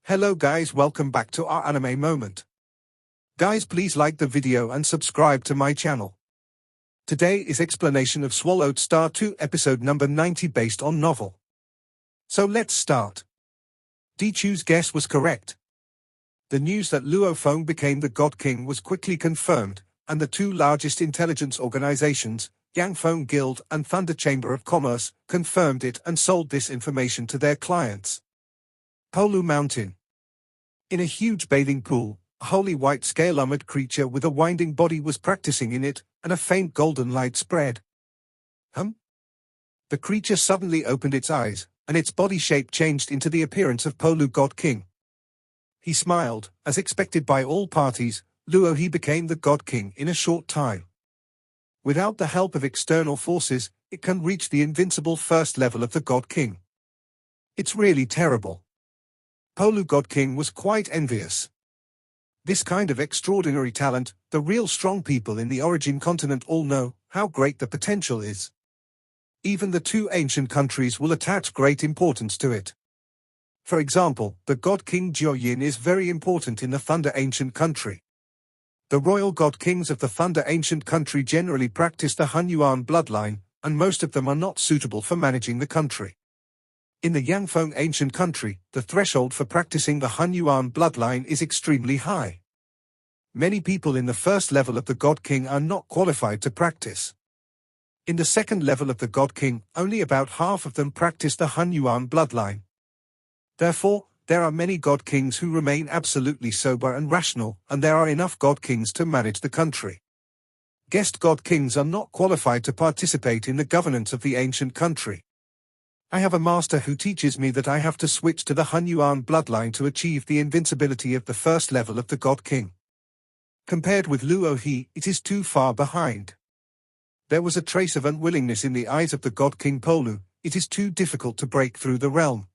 Hello guys, welcome back to our anime moment. Guys, please like the video and subscribe to my channel. Today is explanation of Swallowed Star 2 episode number 90 based on novel. So let's start. Dichu's guess was correct. The news that Luo He became the God King was quickly confirmed, and the two largest intelligence organizations, Yang Guild and Thunder Chamber of Commerce, confirmed it and sold this information to their clients. Polu Mountain. In a huge bathing pool, a holy white scale-armored creature with a winding body was practicing in it, and a faint golden light spread. The creature suddenly opened its eyes, and its body shape changed into the appearance of Polu God King. He smiled. As expected by all parties, Luo He became the God King in a short time. Without the help of external forces, it can reach the invincible first level of the God King. It's really terrible. Polu God King was quite envious. This kind of extraordinary talent, the real strong people in the origin continent all know how great the potential is. Even the two ancient countries will attach great importance to it. For example, the God King Jiuyin is very important in the Thunder Ancient Country. The royal God Kings of the Thunder Ancient Country generally practice the Hunyuan bloodline, and most of them are not suitable for managing the country. In the Yangfeng Ancient Country, the threshold for practicing the Hunyuan bloodline is extremely high. Many people in the first level of the God King are not qualified to practice. In the second level of the God King, only about half of them practice the Hunyuan bloodline. Therefore, there are many God Kings who remain absolutely sober and rational, and there are enough God Kings to manage the country. Guest God Kings are not qualified to participate in the governance of the ancient country. I have a master who teaches me that I have to switch to the Hunyuan bloodline to achieve the invincibility of the first level of the God King. Compared with Luo He, it is too far behind. There was a trace of unwillingness in the eyes of the God King Polu. It is too difficult to break through the realm.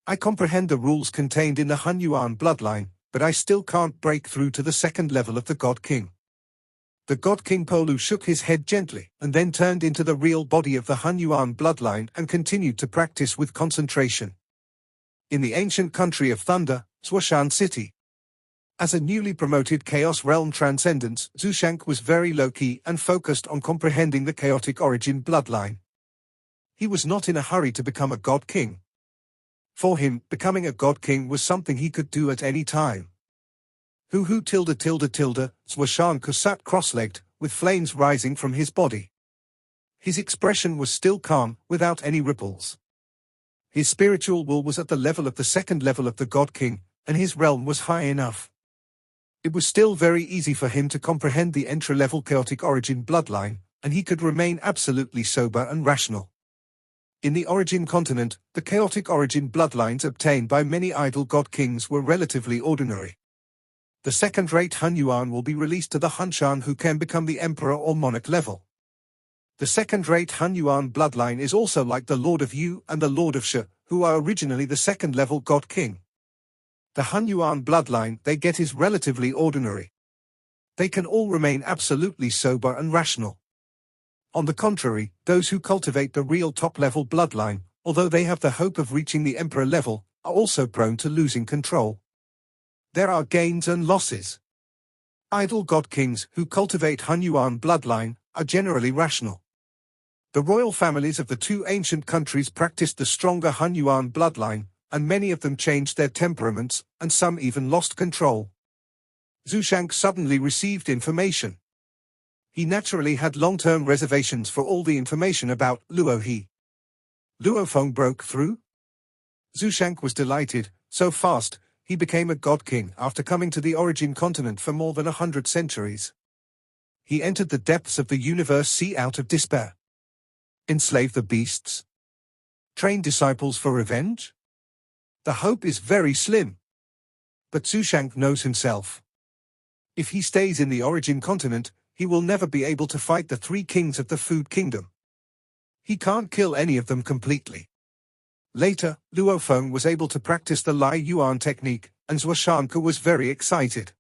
I comprehend the rules contained in the Hunyuan bloodline, but I still can't break through to the second level of the God King. The God King Polu shook his head gently, and then turned into the real body of the Hunyuan bloodline and continued to practice with concentration. In the ancient country of Thunder, Sashan City. As a newly promoted Chaos Realm Transcendence, Sashan was very low-key and focused on comprehending the chaotic origin bloodline. He was not in a hurry to become a God King. For him, becoming a God King was something he could do at any time. Sashan sat cross-legged, with flames rising from his body. His expression was still calm, without any ripples. His spiritual will was at the level of the second level of the God King, and his realm was high enough. It was still very easy for him to comprehend the entry-level chaotic origin bloodline, and he could remain absolutely sober and rational. In the origin continent, the chaotic origin bloodlines obtained by many idol God Kings were relatively ordinary. The second-rate Hunyuan will be released to the Hunshan who can become the emperor or monarch level. The second-rate Hunyuan bloodline is also like the Lord of Yu and the Lord of Shi, who are originally the second-level God King. The Hunyuan bloodline they get is relatively ordinary. They can all remain absolutely sober and rational. On the contrary, those who cultivate the real top-level bloodline, although they have the hope of reaching the emperor level, are also prone to losing control. There are gains and losses. Idol God Kings who cultivate Hunyuan bloodline are generally rational. The royal families of the two ancient countries practiced the stronger Hunyuan bloodline, and many of them changed their temperaments, and some even lost control. Sashan suddenly received information. He naturally had long-term reservations for all the information about Luo He. Luo He broke through? Sashan was delighted. So fast, he became a God King after coming to the origin continent for more than 100 centuries. He entered the depths of the universe sea out of despair. Enslave the beasts? Train disciples for revenge? The hope is very slim. But Sashan knows himself. If he stays in the origin continent, he will never be able to fight the three kings of the Food Kingdom. He can't kill any of them completely. Later, Luo He was able to practice the Lai Yuan technique, and Sashan was very excited.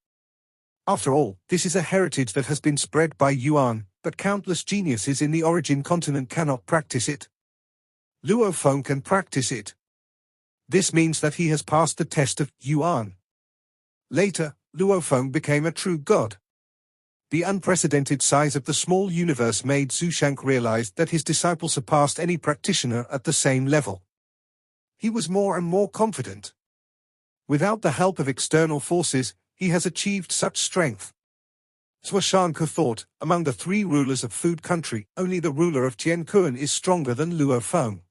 After all, this is a heritage that has been spread by Yuan, but countless geniuses in the origin continent cannot practice it. Luo He can practice it. This means that he has passed the test of Yuan. Later, Luo Feng became a true god. The unprecedented size of the small universe made Sashan realize that his disciple surpassed any practitioner at the same level. He was more and more confident. Without the help of external forces, he has achieved such strength. Sashan thought, among the three rulers of Food Country, only the ruler of Jiankuan is stronger than Luo Feng.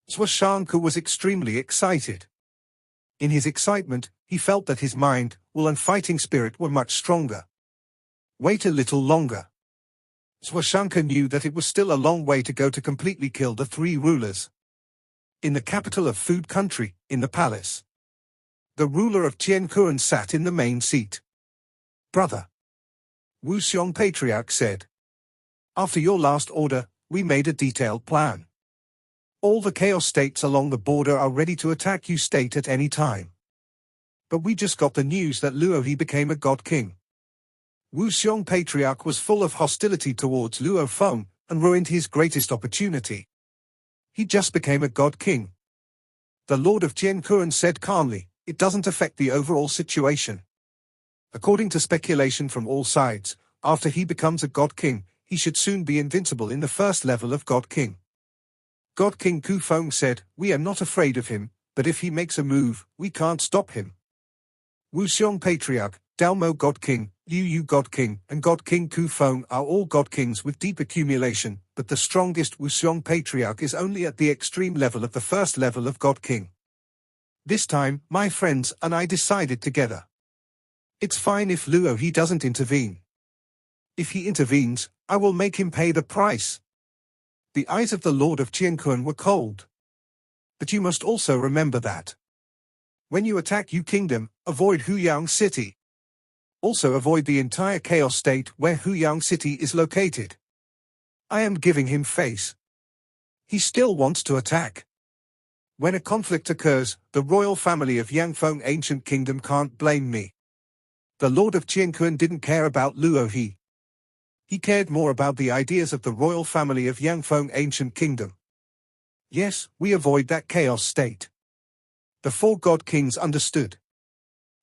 Sashan was extremely excited. In his excitement, he felt that his mind, will and fighting spirit were much stronger. Wait a little longer. Sashan knew that it was still a long way to go to completely kill the three rulers. In the capital of Food Country, in the palace, the ruler of Jiankuan sat in the main seat. Brother, Wu Xiong Patriarch said, after your last order, we made a detailed plan. All the chaos states along the border are ready to attack you state at any time. But we just got the news that Luo He became a god king. Wu Xiong Patriarch was full of hostility towards Luo Feng, and ruined his greatest opportunity. He just became a god king. The Lord of Jiankuan said calmly, it doesn't affect the overall situation. According to speculation from all sides, after he becomes a god king, he should soon be invincible in the first level of god king. God King Ku Feng said, we are not afraid of him, but if he makes a move, we can't stop him. Wu Xiong Patriarch, Dao Mo God King, Liu Yu God King, and God King Ku Feng are all god kings with deep accumulation, but the strongest Wu Xiong Patriarch is only at the extreme level of the first level of god king. This time, my friends and I decided together. It's fine if Luo He doesn't intervene. If he intervenes, I will make him pay the price. The eyes of the Lord of Jiankuan were cold. But you must also remember that when you attack Yu Kingdom, avoid Huyang City. Also avoid the entire chaos state where Huyang City is located. I am giving him face. He still wants to attack. When a conflict occurs, the royal family of Yangfeng Ancient Kingdom can't blame me. The Lord of Jiankuan didn't care about Luo He. He cared more about the ideas of the royal family of Yangfeng Ancient Kingdom. Yes, we avoid that chaos state. The four god kings understood.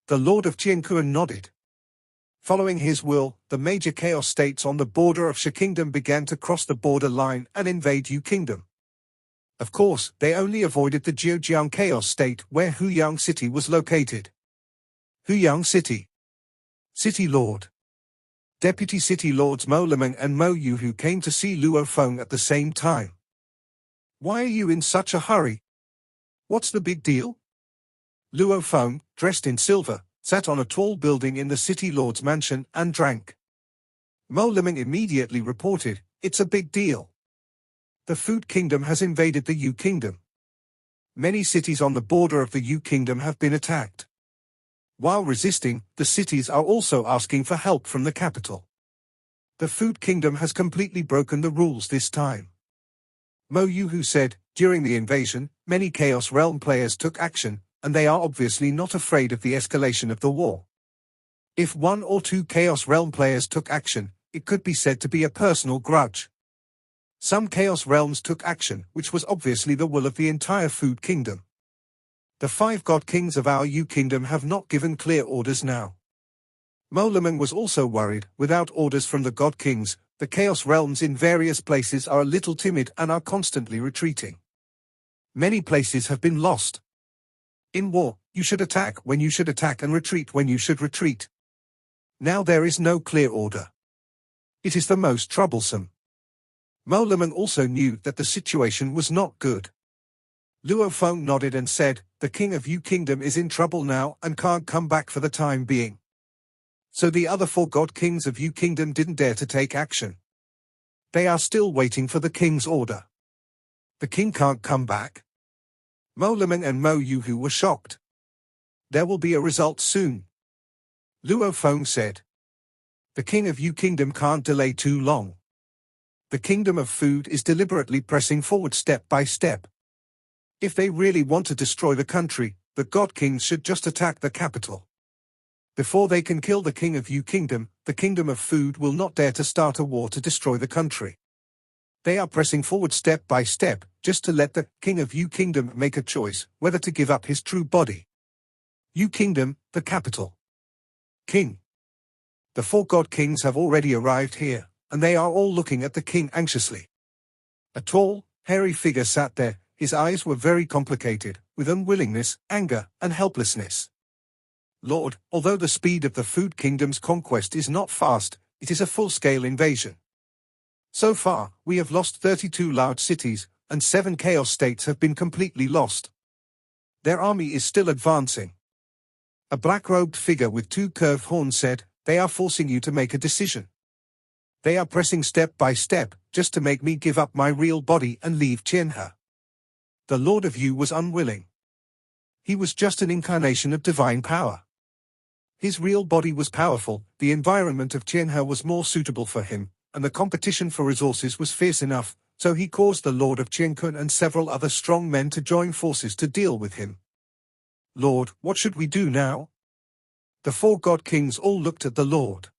The Lord of Jiankuan nodded. Following his will, the major chaos states on the border of Shi Kingdom began to cross the border line and invade Yu Kingdom. Of course, they only avoided the Jiujiang chaos state where Huyang City was located. Huyang City. City Lord. Deputy City Lords Mo Lemeng and Mo Yuhu came to see Luo Feng at the same time. Why are you in such a hurry? What's the big deal? Luo Feng, dressed in silver, sat on a tall building in the City Lord's mansion and drank. Mo Lemeng immediately reported, it's a big deal. The Food Kingdom has invaded the Yu Kingdom. Many cities on the border of the Yu Kingdom have been attacked. While resisting, the cities are also asking for help from the capital. The Food Kingdom has completely broken the rules this time. Mo Yuhu said, during the invasion, many Chaos Realm players took action, and they are obviously not afraid of the escalation of the war. If one or two Chaos Realm players took action, it could be said to be a personal grudge. Some Chaos Realms took action, which was obviously the will of the entire Food Kingdom. The 5 god kings of our Yu Kingdom have not given clear orders now. Mo Lemeng was also worried. Without orders from the god kings, the Chaos Realms in various places are a little timid and are constantly retreating. Many places have been lost. In war, you should attack when you should attack and retreat when you should retreat. Now there is no clear order. It is the most troublesome. Mo Lemeng also knew that the situation was not good. Luo Feng nodded and said, the king of Yu Kingdom is in trouble now and can't come back for the time being. So the other 4 god kings of Yu Kingdom didn't dare to take action. They are still waiting for the king's order. The king can't come back? Mo Lemeng and Mo Yuhu were shocked. There will be a result soon. Luo Feng said. The king of Yu Kingdom can't delay too long. The kingdom of food is deliberately pressing forward step by step. If they really want to destroy the country, the god kings should just attack the capital. Before they can kill the king of Yu Kingdom, the kingdom of food will not dare to start a war to destroy the country. They are pressing forward step by step, just to let the King of Yu Kingdom make a choice, whether to give up his true body. Yu Kingdom, the capital. King. The 4 god kings have already arrived here, and they are all looking at the king anxiously. A tall, hairy figure sat there. His eyes were very complicated, with unwillingness, anger, and helplessness. Lord, although the speed of the Food Kingdom's conquest is not fast, it is a full-scale invasion. So far, we have lost 32 large cities, and 7 chaos states have been completely lost. Their army is still advancing. A black-robed figure with 2 curved horns said, "They are forcing you to make a decision. They are pressing step by step, just to make me give up my real body and leave Qianhe." The Lord of Yu was unwilling. He was just an incarnation of divine power. His real body was powerful, the environment of Qianhe was more suitable for him, and the competition for resources was fierce enough, so he caused the Lord of Qiankun and several other strong men to join forces to deal with him. "Lord, what should we do now?" The 4 god kings all looked at the Lord.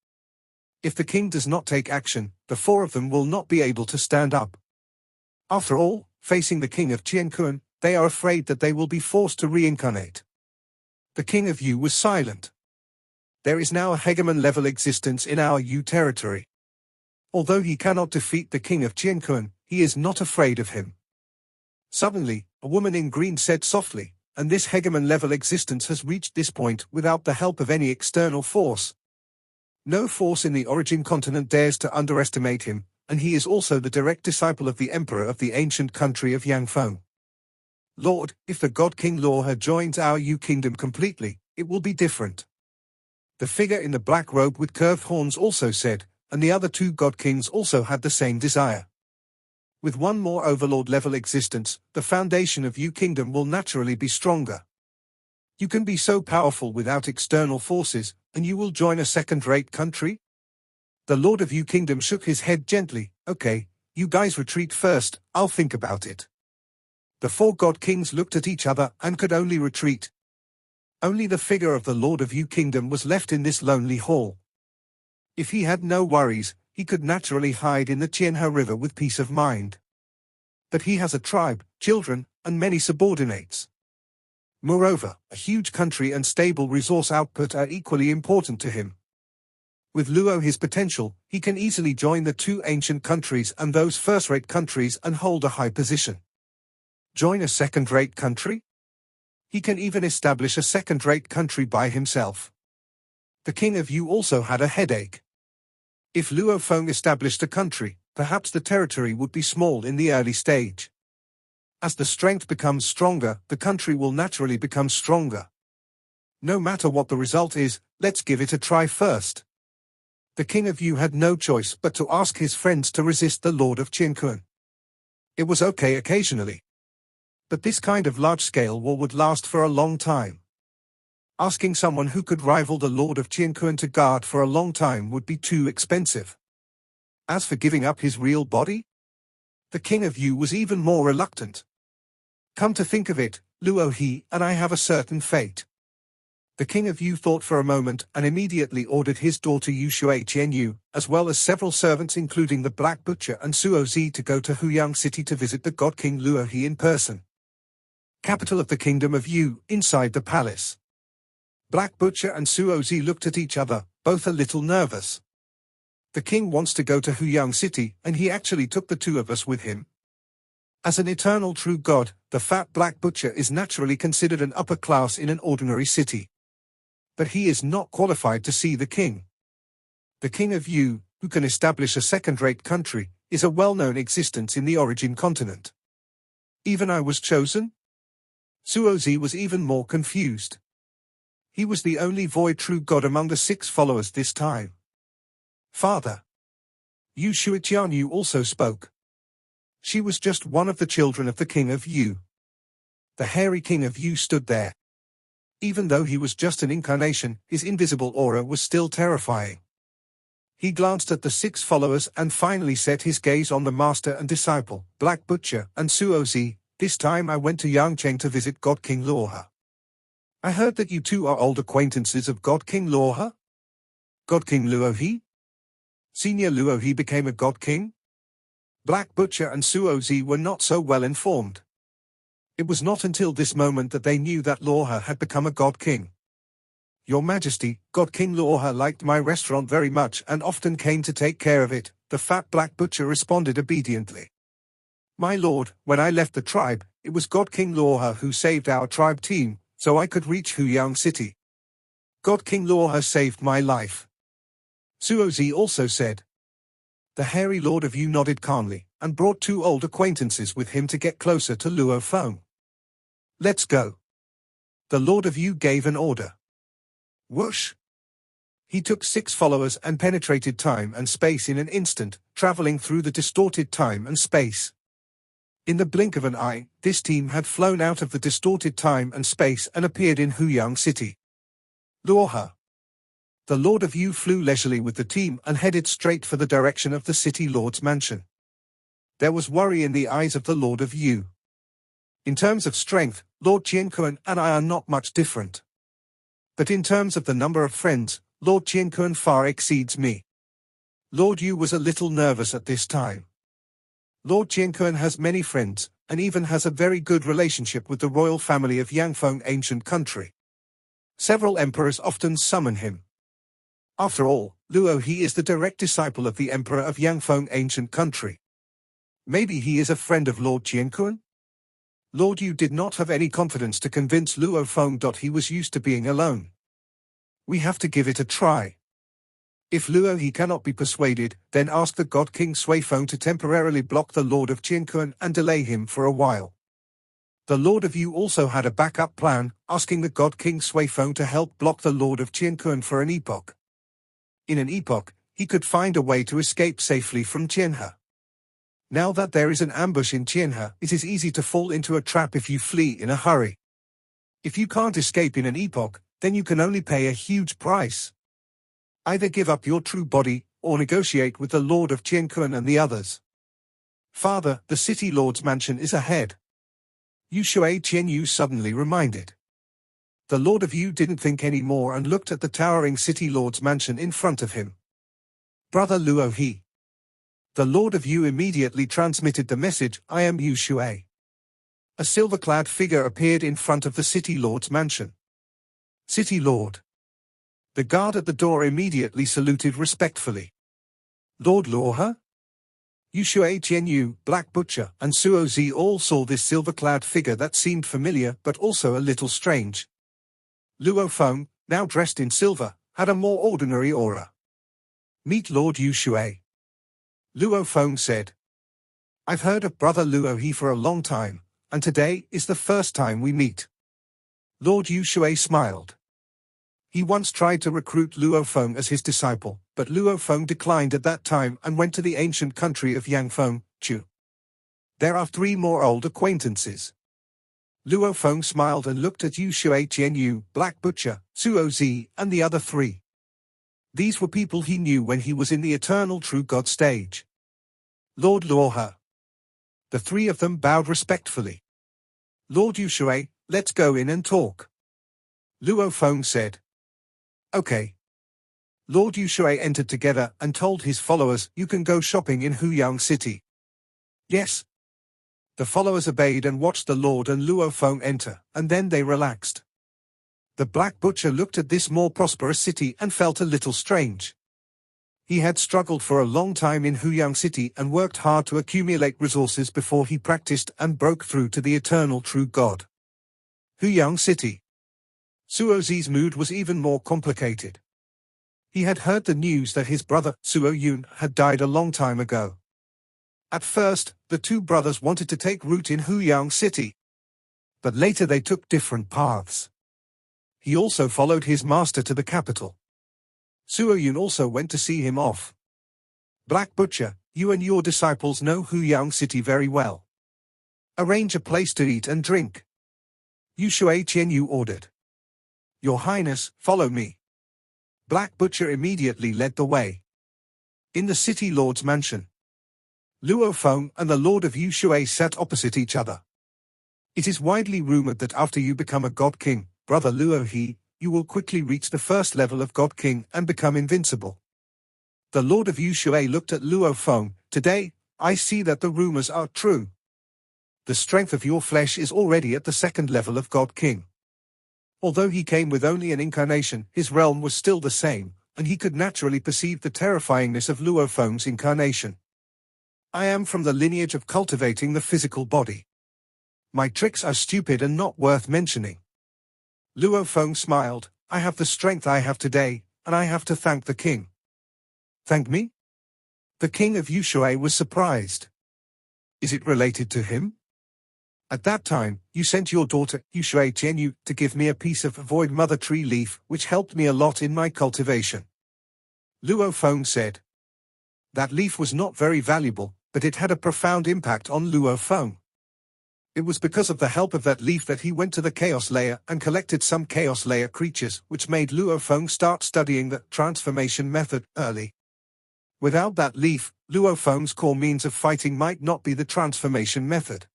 If the king does not take action, the 4 of them will not be able to stand up. After all, facing the king of Qiankun, they are afraid that they will be forced to reincarnate. The king of Yu was silent. There is now a hegemon-level existence in our Yu territory. Although he cannot defeat the king of Qiankun, he is not afraid of him. Suddenly, a woman in green said softly, "And this hegemon-level existence has reached this point without the help of any external force. No force in the origin continent dares to underestimate him, and he is also the direct disciple of the emperor of the ancient country of Yangfeng. Lord, if the god King Luo He joins our Yu kingdom completely, it will be different." The figure in the black robe with curved horns also said, and the other 2 god kings also had the same desire. With one more overlord-level existence, the foundation of Yu kingdom will naturally be stronger. You can be so powerful without external forces, and you will join a second-rate country? The Lord of Yu kingdom shook his head gently. "Okay, you guys retreat first, I'll think about it." The 4 god kings looked at each other and could only retreat. Only the figure of the Lord of Yu kingdom was left in this lonely hall. If he had no worries, he could naturally hide in the Qianhe River with peace of mind. But he has a tribe, children, and many subordinates. Moreover, a huge country and stable resource output are equally important to him. With Luo He's potential, he can easily join the 2 ancient countries and those first-rate countries and hold a high position. Join a second-rate country? He can even establish a second-rate country by himself. The king of Yu also had a headache. If Luo Feng established a country, perhaps the territory would be small in the early stage. As the strength becomes stronger, the country will naturally become stronger. No matter what the result is, let's give it a try first. The king of Yu had no choice but to ask his friends to resist the Lord of Qiankun. It was okay occasionally. But this kind of large-scale war would last for a long time. Asking someone who could rival the Lord of Qiankun to guard for a long time would be too expensive. As for giving up his real body, the king of Yu was even more reluctant. Come to think of it, Luo He and I have a certain fate. The king of Yu thought for a moment and immediately ordered his daughter Yu Shui Qianyu, as well as several servants including the Black Butcher and Suo Zi to go to Huang City to visit the god king Luo He in person. Capital of the kingdom of Yu, inside the palace. Black Butcher and Suo Zi looked at each other, both a little nervous. The king wants to go to Huang City, and he actually took the 2 of us with him. As an eternal true god, the fat Black Butcher is naturally considered an upper class in an ordinary city. But he is not qualified to see the king. The king of Yu, who can establish a second-rate country, is a well-known existence in the origin continent. Even I was chosen? Suo Zi was even more confused. He was the only void true god among the 6 followers this time. Father. Yu Shuiqianyu also spoke. She was just one of the children of the king of Yu. The hairy king of Yu stood there. Even though he was just an incarnation, his invisible aura was still terrifying. He glanced at the 6 followers and finally set his gaze on the master and disciple, Black Butcher, and Suo Zi. "This time I went to Yangcheng to visit God King Luo He. I heard that you 2 are old acquaintances of God King Luo He? God King Luo He? Senior Luo He became a god king? Black Butcher and Suo Zi were not so well informed. It was not until this moment that they knew that Luo He had become a god king. Your Majesty, God King Luo He liked my restaurant very much and often came to take care of it, the fat Black Butcher responded obediently. My lord, when I left the tribe, it was God King Luo He who saved our tribe team, so I could reach Huang City. God King Luo He saved my life. Suo Zi also said. The hairy Lord of Yu nodded calmly, and brought two old acquaintances with him to get closer to Luo Feng. Let's go. The Lord of Yu gave an order. Whoosh! He took 6 followers and penetrated time and space in an instant, traveling through the distorted time and space. In the blink of an eye, this team had flown out of the distorted time and space and appeared in Huang City. Luo He. The Lord of Yu flew leisurely with the team and headed straight for the direction of the city lord's mansion. There was worry in the eyes of the Lord of Yu. In terms of strength, Lord Qianquan and I are not much different. But in terms of the number of friends, Lord Qianquan far exceeds me. Lord Yu was a little nervous at this time. Lord Qianquan has many friends, and even has a very good relationship with the royal family of Yangfeng ancient country. Several emperors often summon him. After all, Luo He is the direct disciple of the emperor of Yangfeng ancient country. Maybe he is a friend of Lord Qianquan? Lord Yu did not have any confidence to convince Luo Feng. He was used to being alone. We have to give it a try. If Luo He cannot be persuaded, then ask the God King Sui Feng to temporarily block the Lord of Qianquan and delay him for a while. The Lord of Yu also had a backup plan, asking the God King Sui Feng to help block the Lord of Qianquan for an epoch. In an epoch, he could find a way to escape safely from Qianhe. Now that there is an ambush in Qianhe, it is easy to fall into a trap if you flee in a hurry. If you can't escape in an epoch, then you can only pay a huge price. Either give up your true body, or negotiate with the Lord of Qianquan and the others. Father, the city lord's mansion is ahead. Yu Shui Qianyu suddenly reminded. The Lord of Yu didn't think any more and looked at the towering city lord's mansion in front of him. Brother Luo He. The Lord of Yu immediately transmitted the message, I am Yu Shui. A silver-clad figure appeared in front of the city lord's mansion. City Lord. The guard at the door immediately saluted respectfully. Lord Luo He? Yu Shui Qianyu, Black Butcher, and Suo Zi all saw this silver-clad figure that seemed familiar but also a little strange. Luo Feng, now dressed in silver, had a more ordinary aura. Meet Lord Yu Shui. Luo Feng said. I've heard of Brother Luo He for a long time, and today is the first time we meet. Lord Yu Shui smiled. He once tried to recruit Luo Feng as his disciple, but Luo Feng declined at that time and went to the ancient country of Yangfeng, Chu. There are 3 more old acquaintances. Luo Feng smiled and looked at Yu Shui Qianyu, Black Butcher, Suo Zi, and the other 3. These were people he knew when he was in the eternal true God stage. Lord Luo He. The 3 of them bowed respectfully. Lord Yu Shui, let's go in and talk. Luo Feng said. Okay. Lord Yu Shui entered together and told his followers, you can go shopping in Huang City. Yes. The followers obeyed and watched the Lord and Luo Feng enter, and then they relaxed. The Black Butcher looked at this more prosperous city and felt a little strange. He had struggled for a long time in Huang City and worked hard to accumulate resources before he practiced and broke through to the eternal true God. Huang City. Suo Zi's mood was even more complicated. He had heard the news that his brother, Suo Yun, had died a long time ago. At first, the 2 brothers wanted to take root in Huang City. But later they took different paths. He also followed his master to the capital. Suo Yun also went to see him off. Black Butcher, you and your disciples know Huang City very well. Arrange a place to eat and drink. Yu Shui Qianyu ordered. Your Highness, follow me. Black Butcher immediately led the way. In the city lord's mansion, Luo Feng and the Lord of Yu Shui sat opposite each other. It is widely rumored that after you become a God King, Brother Luo He, you will quickly reach the first level of God King and become invincible. The Lord of Yu Shui looked at Luo Feng. Today, I see that the rumors are true. The strength of your flesh is already at the second level of God King. Although he came with only an incarnation, his realm was still the same, and he could naturally perceive the terrifyingness of Luo Feng's incarnation. I am from the lineage of cultivating the physical body. My tricks are stupid and not worth mentioning. Luo Feng smiled. I have the strength I have today, and I have to thank the king. Thank me? The king of Yushui was surprised. Is it related to him? At that time, you sent your daughter, Yushui Tianyu, to give me a piece of void mother tree leaf, which helped me a lot in my cultivation. Luo Feng said. That leaf was not very valuable, but it had a profound impact on Luo Feng. It was because of the help of that leaf that he went to the Chaos Layer and collected some Chaos Layer creatures, which made Luo Feng start studying the transformation method early. Without that leaf, Luo Feng's core means of fighting might not be the transformation method.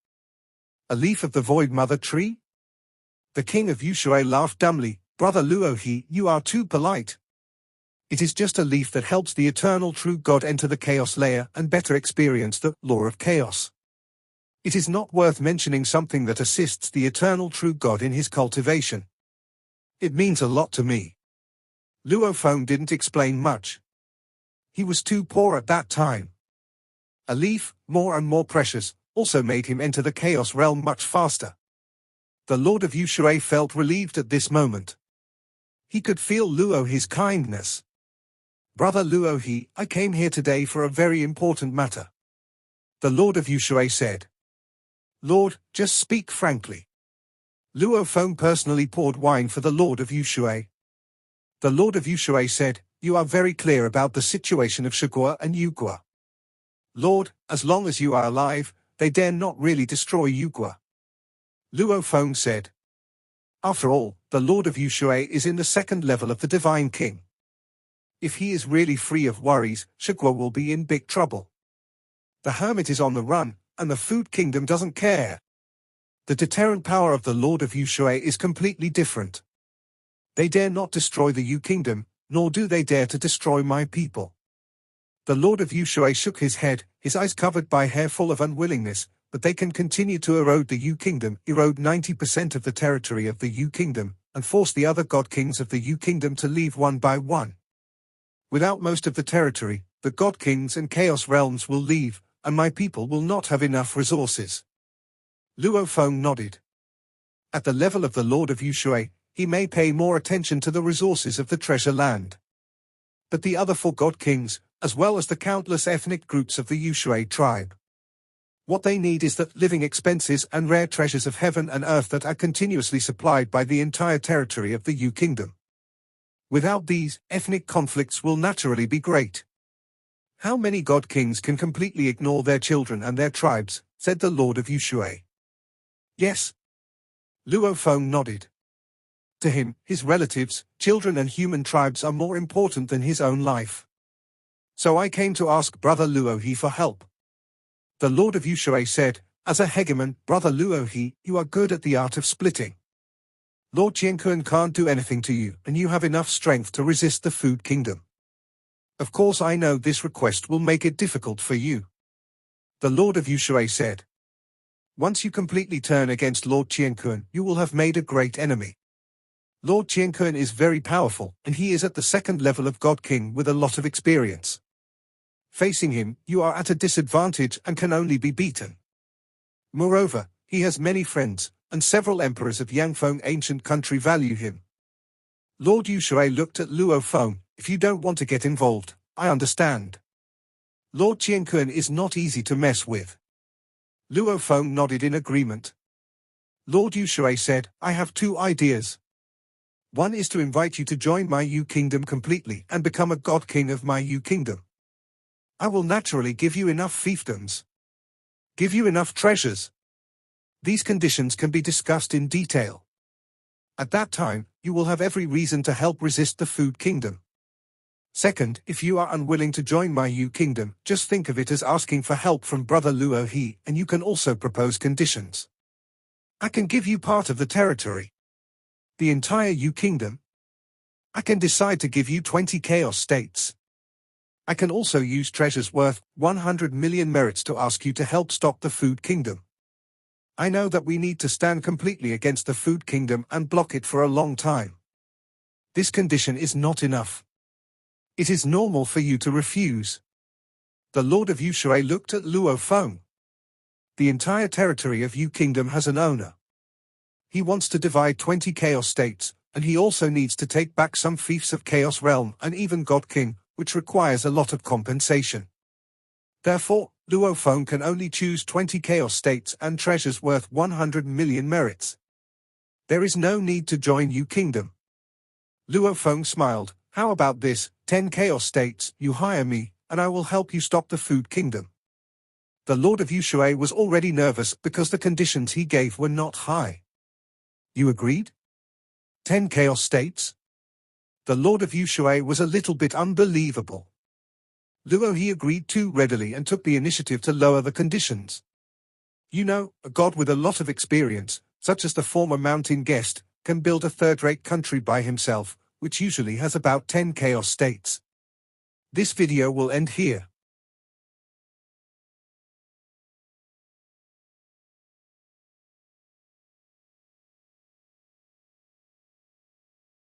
A leaf of the Void Mother Tree? The king of Yushui laughed dumbly. Brother Luo He, you are too polite. It is just a leaf that helps the eternal true God enter the Chaos Layer and better experience the law of chaos. It is not worth mentioning something that assists the eternal true God in his cultivation. It means a lot to me. Luo Feng didn't explain much. He was too poor at that time. A leaf, more and more precious, also made him enter the Chaos Realm much faster. The Lord of Yushui felt relieved at this moment. He could feel Luo He's kindness. Brother Luo He, I came here today for a very important matter. The Lord of Yushui said. Lord, just speak frankly. Luo Feng personally poured wine for the Lord of Yushui. The Lord of Yushui said, you are very clear about the situation of Shigua and Yugua. Lord, as long as you are alive, they dare not really destroy Yugua. Luo Feng said. After all, the Lord of Yushui is in the second level of the Divine King. If he is really free of worries, Shigua will be in big trouble. The hermit is on the run, and the food kingdom doesn't care. The deterrent power of the Lord of Yushui is completely different. They dare not destroy the Yu kingdom, nor do they dare to destroy my people. The Lord of Yushui shook his head, his eyes covered by hair full of unwillingness, but they can continue to erode the Yu kingdom, erode 90% of the territory of the Yu kingdom, and force the other god kings of the Yu kingdom to leave one by one. Without most of the territory, the god kings and chaos realms will leave, and my people will not have enough resources. Luo Feng nodded. At the level of the Lord of Yushui, he may pay more attention to the resources of the treasure land. But the other four god kings, as well as the countless ethnic groups of the Yushui tribe. What they need is the living expenses and rare treasures of heaven and earth that are continuously supplied by the entire territory of the Yu kingdom. Without these, ethnic conflicts will naturally be great. How many god kings can completely ignore their children and their tribes, said the Lord of Yushui. Yes. Luo Feng nodded. To him, his relatives, children and human tribes are more important than his own life. So I came to ask Brother Luo He for help. The Lord of Yushui said, as a hegemon, Brother Luo He, you are good at the art of splitting. Lord Qiankun can't do anything to you, and you have enough strength to resist the food kingdom. Of course I know this request will make it difficult for you. The Lord of Yushui said. Once you completely turn against Lord Qiankun, you will have made a great enemy. Lord Qiankun is very powerful, and he is at the second level of God King with a lot of experience. Facing him, you are at a disadvantage and can only be beaten. Moreover, he has many friends, and several emperors of Yangfeng ancient country value him. Lord Yushui looked at Luo Feng. If you don't want to get involved, I understand. Lord Qiankun is not easy to mess with. Luo Feng nodded in agreement. Lord Yushui said, I have two ideas. One is to invite you to join my Yu kingdom completely and become a god king of my Yu kingdom. I will naturally give you enough fiefdoms. Give you enough treasures. These conditions can be discussed in detail. At that time, you will have every reason to help resist the food kingdom. Second, if you are unwilling to join my Yu kingdom, just think of it as asking for help from Brother Luo He, and you can also propose conditions. I can give you part of the territory. The entire Yu kingdom. I can decide to give you 20 chaos states. I can also use treasures worth 100 million merits to ask you to help stop the Food Kingdom. I know that we need to stand completely against the Food Kingdom and block it for a long time. This condition is not enough. It is normal for you to refuse. The Lord of Yushui looked at Luo He. The entire territory of Yu Kingdom has an owner. He wants to divide 20 Chaos States, and he also needs to take back some fiefs of Chaos Realm and even God King, which requires a lot of compensation. Therefore, Luo He can only choose 20 Chaos States and treasures worth 100 million merits. There is no need to join Yu Kingdom. Luo He smiled. How about this, 10 Chaos States, you hire me, and I will help you stop the Food Kingdom. The Lord of Yushui was already nervous because the conditions he gave were not high. You agreed? 10 Chaos States? The Lord of Yushui was a little bit unbelievable. Luo He agreed too readily and took the initiative to lower the conditions. You know, a god with a lot of experience, such as the former mountain guest, can build a third-rate country by himself, which usually has about 10 Chaos States. This video will end here.